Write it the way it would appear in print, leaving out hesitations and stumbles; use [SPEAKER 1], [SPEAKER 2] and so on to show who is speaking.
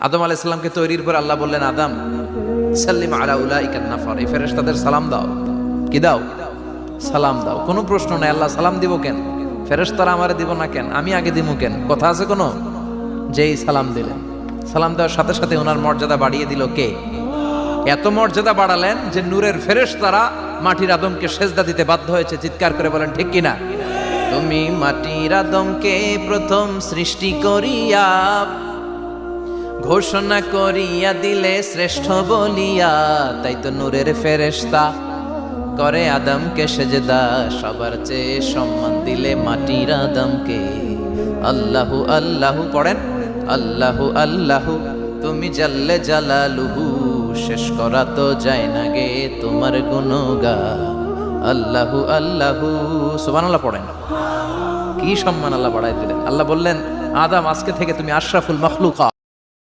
[SPEAKER 1] আদম আলাইহিস সালামকে তৈরির পর আল্লাহ বললেন, আদম সাল্লিম আলা উলাইকা নাফার, এই ফেরেশতাদের সালাম দাও। কি দাও? সালাম দাও। কোনো প্রশ্ন নাই, আল্লাহ সালাম দিব কেন? ফেরেশতারা আমারে দিব না কেন? আমি আগে দিব কেন? কথা আছে কোনো? যেই সালাম দিলেন, সালাম দেওয়ার সাথে সাথে ওনার মর্যাদা বাড়িয়ে দিল কে? এত মর্যাদা বাড়ালেন যে নূরের ফেরেশতারা মাটির আদমকে সেজদা দিতে বাধ্য হয়েছে। চিৎকার করে বলেন ঠিক কিনা? তুমি মাটির আদমকে প্রথম সৃষ্টি করিয়া ঘোষণা করিয়া দিলে শ্রেষ্ঠ বলিয়া, তাই তো নূরের ফেরেশতা করে আদমকে সেজদা। সবার চেয়ে সম্মান দিলে মাটির আদমকে। আল্লাহু আল্লাহু পড়েন, আল্লাহু আল্লাহু তুমি জাল্লে জালালুহু, শেষ করা তো যায় না গে তোমার গুণগান। আল্লাহু আল্লাহু সুবহানাল্লাহ পড়েন। কি সম্মান আল্লাহ বাড়াই দিলেন। আল্লাহ বললেন, আদম আজকে থেকে তুমি আশরাফুল মাখলুকা।